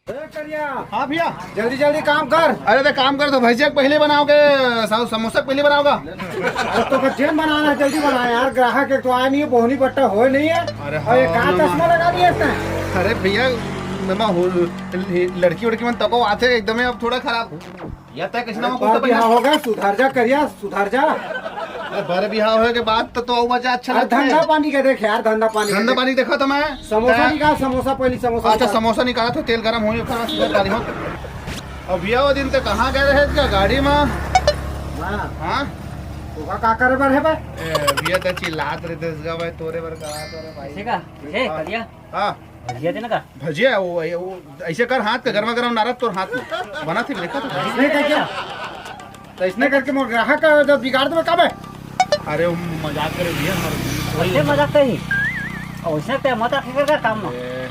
हाँ भैया जल्दी जल्दी काम कर। अरे तो काम कर तो भैया पहले बनाओगे समोसा पहले बनाओगा। अब तो बच्चे बनाना है, जल्दी बना यार। ग्राहक एक तो आया नहीं है, बोहनी बट्टा हो नहीं है। अरे और ये हाँ, कहाँ चश्मा लगा दिया इसने। अरे भैया लड़की उड़की मन तको आते एकदम अब थोड़ा खराब या तय किसी ना बिहार हो गया, सुधार जा करिया, सुधार जा। बारे बिहार होने के बाद तो मजा अच्छा लगता है। धंधा पानी का देख यार, धंधा पानी देखा था मैं। समोसा निकाल, समोसा पहले समोसा। अच्छा समोसा निकाला था, तेल गरम हो अब भैया वो दिन तो कहाँ गए रहे क्या गाड़ी में। हाँ तो का करे बर है भाई। भैया तो चिल्लात रहे थे इसका भाई तोरे बर का भाई का ए करिया हां भजिया देना का भजिया वो ऐसे कर हाथ का गरमा गरम नारद तोर हाथ में बना थी देखा था इसने क्या तो इसने करके मोर ग्राहक का जब बिगाड़ दे कब है। अरे वो मजाक करे भैया वैसे मजाक कही और वैसे पे मत आखिर का काम में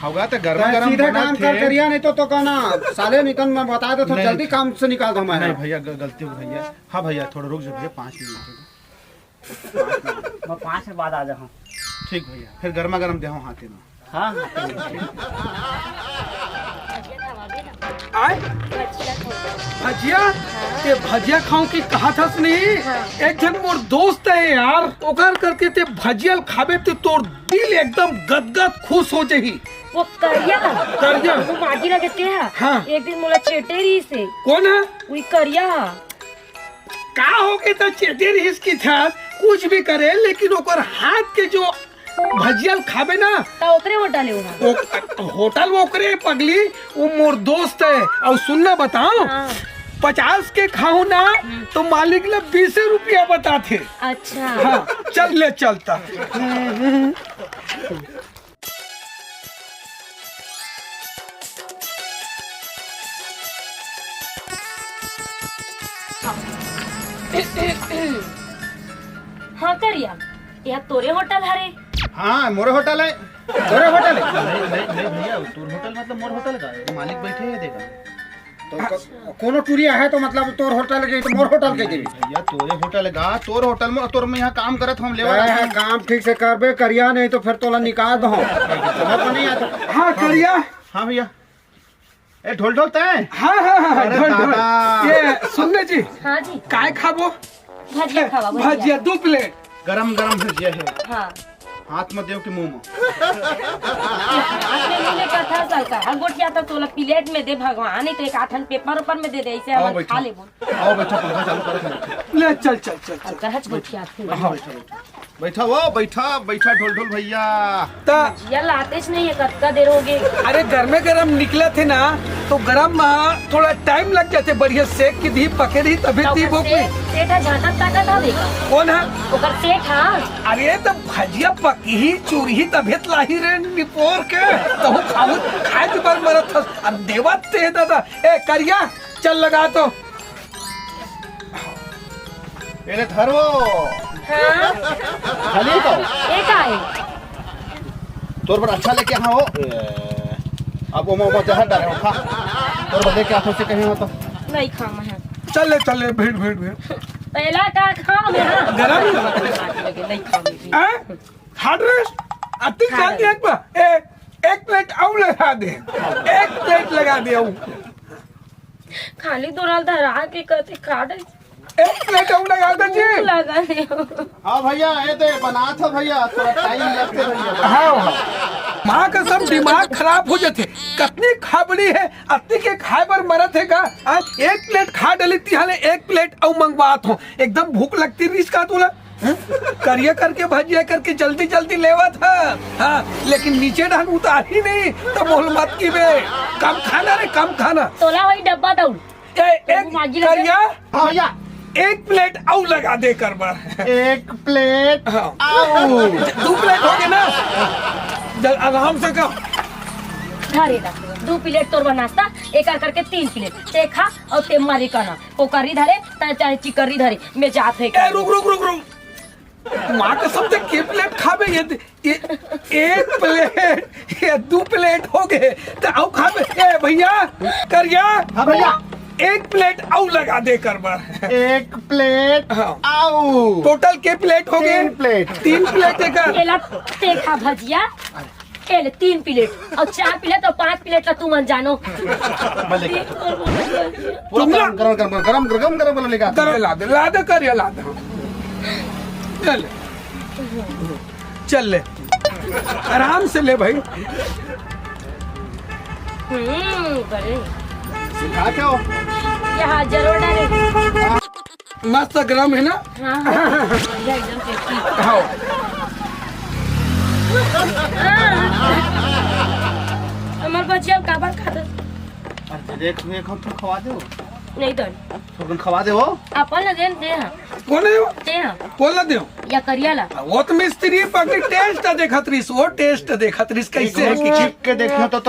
होगा तो गरमा गरम सीधे काम कर करिया, नहीं तो कहना साले निकन मैं बता दे तो जल्दी काम से निकाल दो। मैं नहीं भैया गलती हो भैया। हाँ भैया थोड़ा रुक जाओ भैया 5 मिनट मैं 5 मिनट बाद आ जाऊँ। ठीक भैया फिर गरमा गरम दे हाथ में। हाँ भजिया ते भजिया खाऊं की कहा था नहीं। एक जन मोर दोस्त है यार, ओकर करके ते भजिया खाबे ते तोर दिल एकदम गदगद खुश हो जाही। वो करिया वो माटी ना देते हैं। हाँ। एक दिन मोला चेटेरी से कौन है वही करिया का हो के तो चेते रहीस की था कुछ भी करे, लेकिन ओकर हाथ के जो भजिया खाबे ना ता ओकरे होटल है होटल वो ओकरे पगली वो मोर दोस्त है। और सुनना बताओ 50 के खाऊ ना तो मालिक ने 20 रुपया बताते। अच्छा हाँ चल ले चलता। हाँ करिया यह तोरे होटल हरे। हाँ मोरे होटल है। तोरे होटल है। नहीं भैया तोर होटल मतलब मोर होटल का मालिक बैठे हैं देखा तो कोनो टूरिया है तो मतलब तोर होटल के तो मोर होटल के देवी। भैया तोरे होटल गा तोर होटल में तोर में यहाँ काम करत हम लेवा है काम ठीक से करबे करिया, नहीं तो फिर तोला निकाल दो। समझ में नहीं आता। हाँ करिया। हाँ भैया ए ढोल ढोल तय। हाँ हाँ हाँ अरे ढोल ढोल। दादा। ये सुनने जी हाँ जी काय खाबो भजिया खावा भजिया 2 प्लेट। गरम गरम भजिया है हाँ हाथ में देव के मुंह में। आपने मुझे कथा सरकार हाँ गोटिया तो तोला प्लेट में दे भगवान, नहीं तो एक आठन पेपर ऊपर में दे दे ऐसे हम खा ले बोल। आओ बैठो पंखा चालू करो। ले चल चल चल चल। कहच गोटिया हाँ बैठा वो बैठा ढोल ढोल भैया। ता या लातेच नहीं है कत्का देर हो गए। अरे गर्मे गरम निकले थे ना तो गरम थोड़ा टाइम लग जाते, बढ़िया सेक की धी पके दी तभी दी भूख में। सेठा झटक ताकत था देखा कौन है ओकर सेठ हाँ। अरे तो भजिया पकी ही चूरी ही तबियत लाही रे निपोर के तो खाऊ खाए के बार मरत था। अब देवत ते दादा ए करिया चल लगा तो पहले धर वो हाँ खाली तो एक आए तोर पर अच्छा लेके हाँ हो अब वो जहर डाले खा तोर पर लेके आंखों से कहीं हो तो नहीं खामा है चल ले भीड़ भीड़ भीड़ पहला का खाओ में हाँ गरम नहीं खाओ हार्ड रेस्ट अति जल्दी एक बार एक प्लेट और लगा दे, एक प्लेट लगा दे खाली दोनों धरा के कहते काट एक प्लेट और लगा दे जी। लगा दे। हाँ भैया ये तो बना था भैया थोड़ा टाइम लगते भैया। हाँ माँ का सब दिमाग खराब हो जाते। कतनी खाबड़ी है अति के खाए पर मरत है का। एक प्लेट खा डली तिहाले एक प्लेट और मंगवात हो, एकदम भूख लगती रिस का तोला करिया करके भजिया करके जल्दी जल्दी लेवा था। हाँ लेकिन नीचे ढंग उतार ही नहीं तो बोल मत की बे कम खाना रे कम खाना। तोला वही डब्बा दौड़ एक करिया हाँ भैया एक प्लेट और लगा दे कर बार। एक प्लेट हाँ 2 प्लेट हो गए ना आराम से कहो। धरेगा 2 प्लेट तोर नाश्ता एक करके 3 प्लेट ते खा और ते मारे करना कोकरी धरे चाहे चिकरी धरे मैं जात है। रुक माँ का सब के प्लेट खाबे ये 1 प्लेट ये 2 प्लेट हो गए तो आओ खाबे। ए भैया करिया। हाँ भैया 1 प्लेट और लगा दे कर बार। एक प्लेट हाँ। आओ टोटल के प्लेट हो गए 3 प्लेट 3 प्लेट का केला ते खा भजिया ए ले 3 प्लेट और 4 प्लेट और 5 प्लेट का तू मन जानो। मैं लेके पूरा गरम वाला लेके आता हूं। ला दे कर ला दे चल ले आराम से ले भाई। बड़े सिखा क्या हो? यहाँ जरूर डाले। मस्त गरम है ना। हाँ एकदम टेस्टी। हाँ हमार बच्चिया काबर खाता अरे देख हम तुम खवा दे नहीं तो तुम खवा दे वो अपन ना देन दे हां कौन है वो? दे हां बोला दे या करियाला वो तो मिस्त्री पकड़ टेस्ट देखत रही वो टेस्ट देखत रही कैसे है कि चिप के देखना तो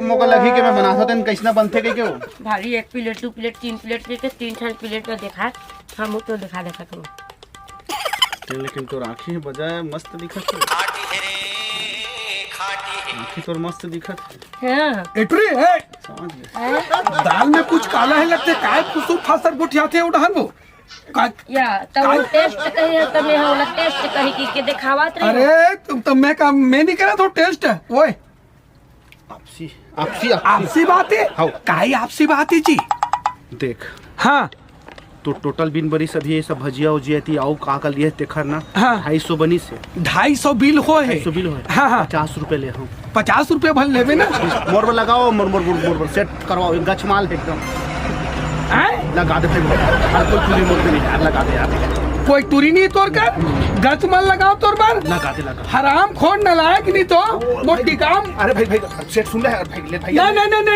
मोगा लगी के मैं बना सकते कैसना बनते के क्यों भारी 1 प्लेट 2 प्लेट 3 प्लेट के 3 प्लेट का देखा हम तो दिखा करूं लेकिन तो राखी बजाय मस्त दिखत है राखी तो मस्त दिखत है हां एटरी है समझ गए दाल में कुछ काला है लगते काय कुसुम फासर गुठियाते उड़हन वो या तब वो टेस्ट कही तब मैं होला टेस्ट कही के दिखावत रही। अरे तुम तो मैं नहीं करा तो टेस्ट है ओए आपसी बात है हाँ। काई आपसी बात है जी देख हाँ तो टोटल बिन बरी सभी ये सब भजिया उजिया थी आओ का कर लिए देखर ना हाँ। 250 बनी से 250 बिल हो है 250 बिल हो हाँ हाँ 50 रुपए ले हम 50 रुपए भल लेवे ना मोर पर लगाओ मोर सेट करवाओ गच माल एकदम हैं? लगा दे भाई हर कोई पूरी मोर पे नहीं यार लगा दे यार कोई तुरी नहीं तोड़ कर गच मन लगाओ तोड़ बार लगा दे हराम खोर नलायक नहीं तो मोटी काम अरे भाई सेट सुन ले भाई ले भाई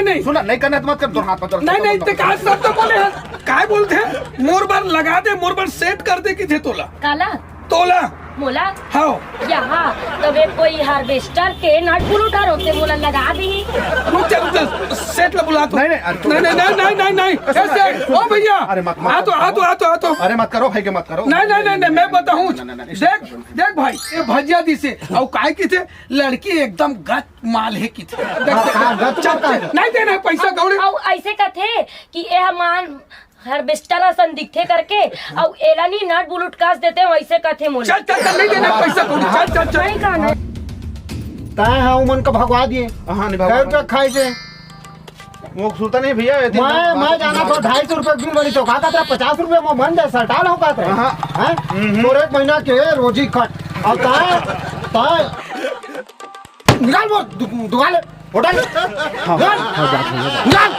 नहीं सुना नहीं करना तो मत कर दो हाथ पर नहीं ते का सब तो बोले हैं काय बोलते हैं मोर बार लगा दे मोर बार सेट कर दे कि थे तोला मोला हाँ यहाँ तबे कोई हार्वेस्टर के नट पुल उठा रोते मोला लगा दी रुक जा सेट ला बुला तो नहीं ऐसे ओ भैया अरे मत आ तो अरे मत करो भाई के मत करो नहीं मैं बताऊं नहीं। देख भाई ये भजिया दी से और काय की थे लड़की एकदम गच माल है की थे नहीं देना पैसा कौड़ी और ऐसे का थे कि ये मान हार्वेस्टर असन दिखे करके और एलानी नट बुलट कास देते वैसे का थे मोला चल नहीं देना पैसा कौड़ी चल नहीं कहना ताए हाँ मन को भगवा दिए हाँ नहीं कई भाई रुपये खाई से वो सुनता नहीं भैया मैं जाना तो 250 रुपये बिल बनी तो कहा था 50 रुपये में बन जाए सटाल हो कहते हैं और 1 महीना के रोजी कट और ताए निकाल वो दुकान होटल निकाल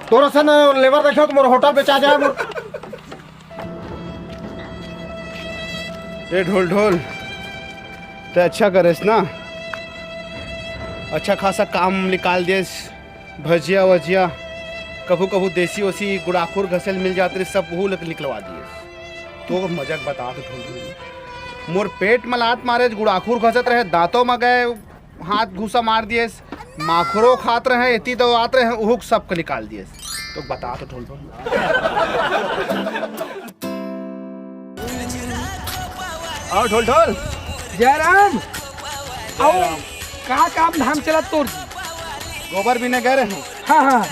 तोरा सन लेबर देखो तो मोर होटल बेचा जाए मोर ए ढोल तो अच्छा करेस ना अच्छा खासा काम निकाल दिए भजिया वजिया कभू देसी वसी गुड़ाखुर घसेल मिल जाते रहे सब वो निकलवा दिए तो मजाक बता दो ढोल मोर पेट में लात मारे गुड़ाखुर घसत रहे दांतों में गए हाथ घूसा मार दिए माखुरो खात रहे इतनी तो आते रहे उहुक सबको निकाल दिए तो बता तो ढोल आओ ढोल जयराम आओ का काम धाम चला तोड़ गोबर भी ने गए रहे हाँ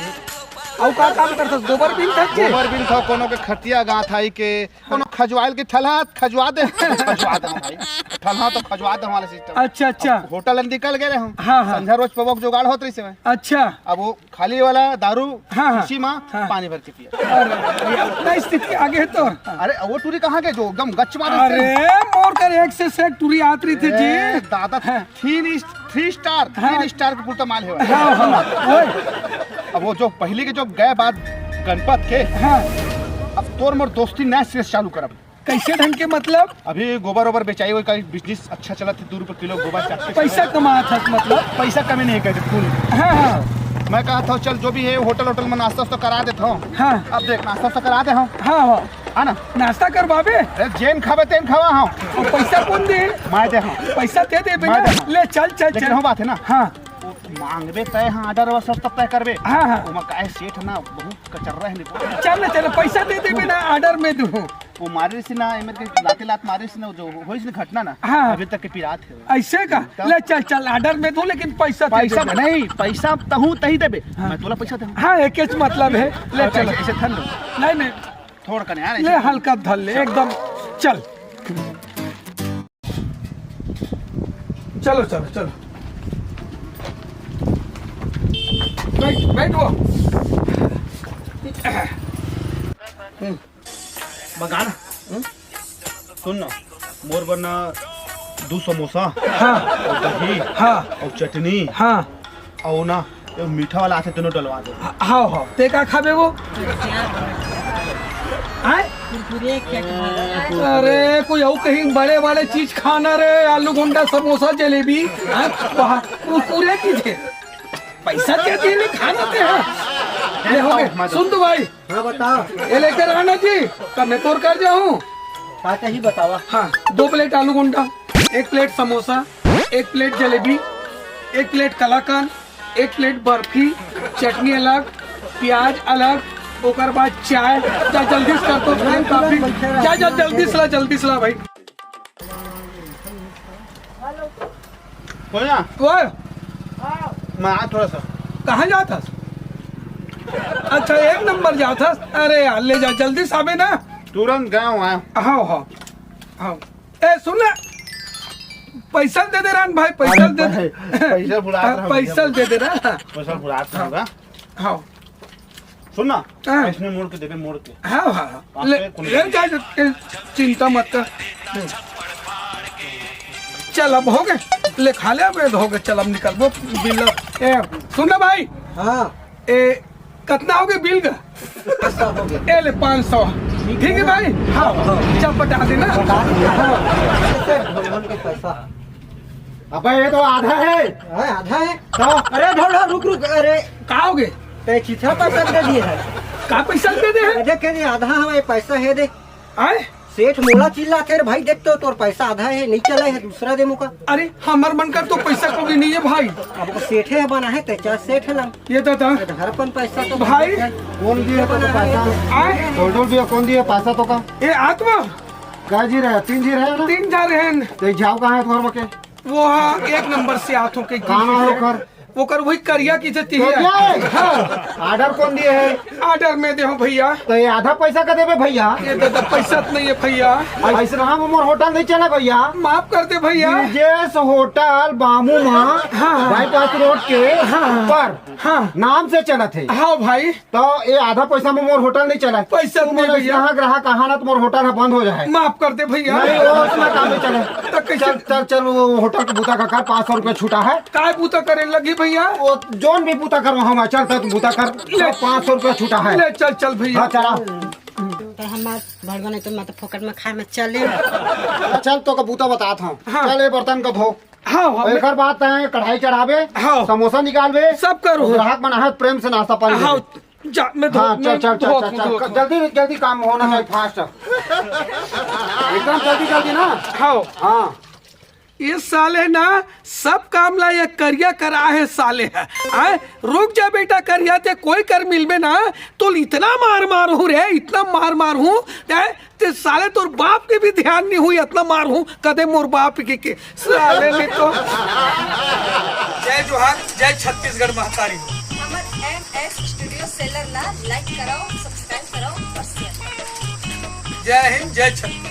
और का काम करता गोबर बिन था गोबर बिन था कोनो के खटिया गांठ आई के कोनो खजवाइल के ठलहा खजवा दे भाई ठलहा तो खजवा दे हमारे सिस्टम अच्छा होटल निकल गए हम हाँ। संध्या रोज पवक जुगाड़ होत रही से अच्छा अब वो खाली वाला दारू हाँ। इसी माँ पानी भर के पिया अरे उतना स्थिति आगे है तो अरे वो टूरी कहाँ के जो एकदम गच मारे अरे मोर कर एक से एक टूरी आत रही थी जी दादा 3 स्टार के पूरा माल है अब वो जो पहले के जो गए बाद गणपत के हाँ अब तोर मोर दोस्ती नया सिरे चालू करब कैसे ढंग के मतलब अभी गोबर ओबर बेचाई हुई का बिजनेस अच्छा चला था 2 रुपए किलो गोबर चाटते पैसा कमा था मतलब पैसा कमी नहीं कहते फूल हाँ मैं कहा था चल जो भी है होटल में नाश्ता तो करा देता हूँ हाँ अब देख नाश्ता तो करा दे हूँ हाँ है ना नाश्ता करवावे अरे जेन खावे तेन खावा हूँ और पैसा कौन दे मैं दे हूँ पैसा दे मैं दे हाँ। ले चल लेकिन वो बात है ना हाँ मांगबे तय हाँ ऑर्डर व सब तब तय करबे हाँ वो काहे सेठ ना बहुत कचर्रा है चल पैसा दे दे बिना ऑर्डर में दू वो मारे से ना एमर के लाते लात मारे से ना जो होइस ने घटना ना हाँ। अभी तक के पिरात है ऐसे का ले चल ऑर्डर में दू लेकिन पैसा नहीं पैसा तहू तही देबे मैं तोला पैसा दे हाँ एक मतलब है ले चल ऐसे थन नहीं थोड़ कने यार ले हल्का धल ले एकदम चलो बैठो। बगा ना सुन ना, मोर बना 2 समोसा हाँ और दही हाँ और चटनी हाँ और ना ये मीठा वाला से दोनों डलवा दे। हाँ हाँ ते का खाबे वो? आए? अरे कोई और कहीं बड़े वाले चीज खाना रे, आलू गुंडा समोसा जलेबी पूरे की थे, पैसा क्या दिए खाना थे। हाँ ये हो गए। सुन तो भाई, हाँ बताओ ये लेकर आना जी, कब मैं तोड़ कर जाऊँ। क्या चाहिए बतावा। हाँ 2 प्लेट आलू गुंडा, 1 plate samosa, 1 plate jalebi, 1 plate kalakand, 1 plate barfi, chutney अलग, प्याज अलग, ओकर बाद चाय। जा जल्दी से कर तो काफी, जा जा जल्दी सला भाई। हो ना वो मैं आ थोड़ा सा। कहाँ जाता? अच्छा 1 नंबर जाता। अरे यार ले जा जल्दी से आवे ना। तुरंत गया हूँ आया। हाँ हाँ हाँ। ए सुन ले, पैसा दे दे रान भाई, पैसा दे दे। पैसा बुला पैसा दे दे रहा। पैसा बुला होगा। हाँ सुन ना हाँ। इसने मोड़ के देखे, मोड़ के हाँ हाँ ले जा, चिंता मत कर। चल अब हो गए, ले खा ले, अब हो गए। चल अब निकल वो बिल। ए सुन ना भाई, हाँ ए कितना हो गया बिल का? ए ले 500। ठीक है भाई। हाँ चल बता देना। पैसा अबे ये तो आधा है। आधा है तो अरे ढोल रुक रुक। अरे कहा हो गए? ते चिट्ठा पैसा दे दिए है। का पैसा दे दे है? देख के आधा हमारे पैसा है दे। आए सेठ मोला चिल्ला कर भाई देख तो तोर पैसा आधा है, नहीं चला है दूसरा दे मुका। अरे हमार मन कर तो पैसा कभी नहीं है भाई। अब को सेठ है बना है तेजा सेठ है ना। ये दादा घरपन पैसा तो भाई कौन दिए तो पैसा आए टोटल दिए कौन दिए पैसा तो का ये आत्मा का जी रहे 3 जी रहे ना 3 जा रहे हैं। ते जाओ कहां है तुम्हारे मके वो हाँ 1 नंबर से हाथों के कहां है कर वो कर वही करिया की जती है। ऑर्डर कौन दिए है? ऑर्डर में दे भैया। तो ये आधा पैसा का देबे भैया। ये दादा पैसा नहीं है भैया। ऐसे हम मोर होटल नहीं चला भैया। माफ कर दे भैया। जेस होटल बामू मां बाईपास रोड के पर हाँ नाम से चला थे। हाँ भाई तो ये आधा पैसा में मोर होटल नहीं चला। पैसा नहीं भैया। यहाँ ग्राहक कहा ना तो मोर होटल है बंद हो जाए। माफ कर दे भैया। नहीं वो उसमें काम नहीं चले। तो कैसे चल चल चल वो होटल का बूता का कर 500 रुपए छूटा है। काय बूता करे लगी भैया? वो जोन भी बूता करो हम चलता तो बूता कर 500 रुपए छूटा है। ले चल चल भैया। हाँ चला तो हमार भड़वा नहीं तो मैं तो फोकट में खाए में चले। चल तो का बूता बताता हूँ। हाँ। चल ये बर्तन का धो। हाँ हाँ एक बात है कढ़ाई चढ़ावे हाँ। समोसा निकालवे सब करो। ग्राहक बना है प्रेम से नाश्ता पानी हाँ देवे। जा मैं हाँ चल चल चल धो- चल धो- चल धो- जल्दी जल्दी काम होना है फास्ट एकदम जल्दी जल्दी ना। हाँ हाँ ये साले ना सब काम ला ये करिया करा है साले है। आए रुक जा बेटा, करिया ते कोई कर मिल में ना तो इतना मार हूँ रे, इतना मार हूँ ते साले तोर बाप के भी ध्यान नहीं हुई, इतना मार हूँ कदे मोर बाप के साले ने तो। जय जोहार, जय छत्तीसगढ़ महतारी। हमर MS स्टूडियो सेलर ला लाइक कराओ, सब्सक्राइब कराओ और शेयर। जय हिंद, जय छत्तीसगढ़।